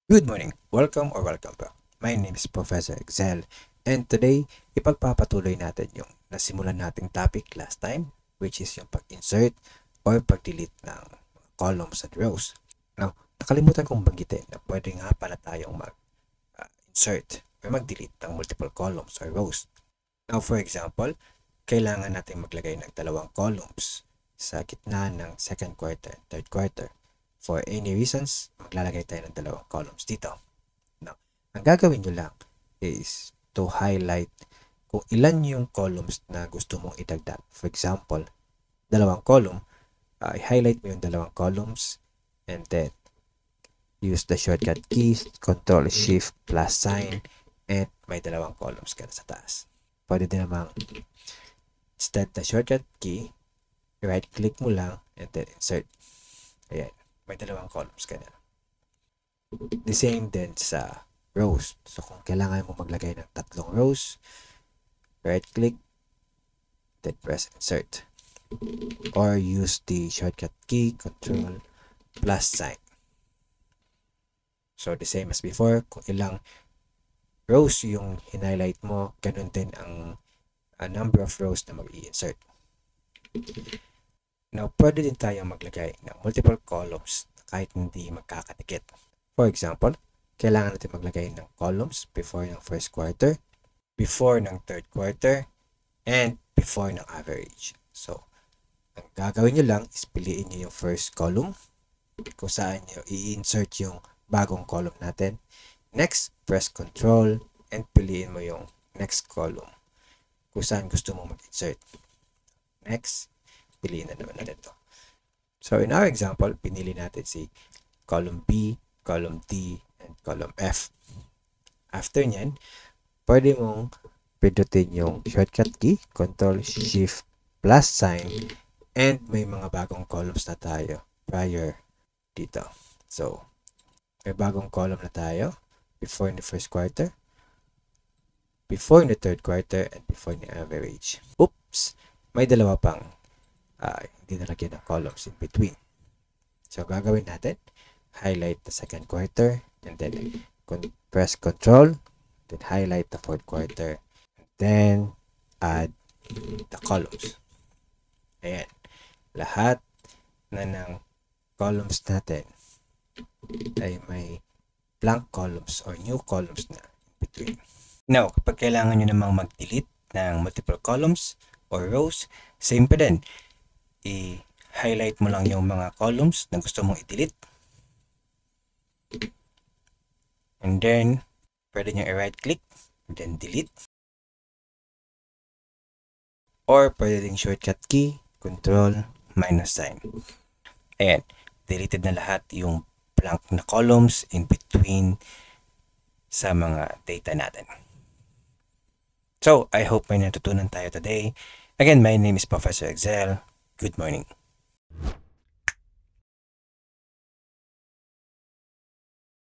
Good morning, welcome or welcome back. My name is Professor Excel and today ipagpapatuloy natin yung nasimulan nating topic last time, which is yung pag-insert or pag-delete ng columns and rows. Now, nakalimutan kong banggitin na pwede nga pala tayong mag-insert or mag-delete ng multiple columns or rows. Now, for example, kailangan natin maglagay ng dalawang columns sa gitna ng second quarter and third quarter. For any reasons, maglalagay tayo ng dalawang columns dito. Now, ang gagawin nyo lang is to highlight kung ilan yung columns na gusto mong idagdag. For example, dalawang column, i-highlight mo yung dalawang columns and then use the shortcut keys, Ctrl+Shift+, sign, and may dalawang columns ka na sa taas. Pwede din namang instead the shortcut key, right-click mo lang and then insert. Ayan. May dalawang columns ka na. The same din sa rows. So, kung kailangan mo maglagay ng tatlong rows, right-click, then press insert. Or use the shortcut key, Ctrl+, sign. So, the same as before, kung ilang rows yung highlight mo, ganun din ang number of rows na mag-i-insert. Now, pwede din tayong maglagay ng multiple columns kahit hindi magkakadikit. For example, kailangan natin maglagay ng columns before ng first quarter, before ng third quarter, and before ng average. So, ang gagawin nyo lang is piliin nyo yung first column kung saan nyo i-insert yung bagong column natin. Next, press Ctrl and piliin mo yung next column kung saan gusto mo mag-insert. Next, piliin na naman natin to. So, in our example, pinili natin si column B, column D, and column F. After nyan, pwede mong pindutin yung shortcut key, Ctrl+Shift+, sign, and may mga bagong columns na tayo prior dito. So, may bagong column na tayo before the first quarter, before the third quarter, and before the average. Oops! May dalawa pang hindi nalagyan ng columns in between. So, gagawin natin, highlight the second quarter, and then press Ctrl, then highlight the fourth quarter, and then add the columns. Ayan. Lahat na ng columns natin ay may blank columns or new columns na in between. Now, kapag kailangan nyo namang mag-delete ng multiple columns or rows, same pa din. I-highlight mo lang yung mga columns na gusto mong i-delete. And then, pwede nyo i-right-click, then delete. Or pwede din shortcut key, Ctrl-, sign. Ayan, deleted na lahat yung blank na columns in between sa mga data natin. So, I hope may natutunan tayo today. Again, my name is Professor Excel. Good morning.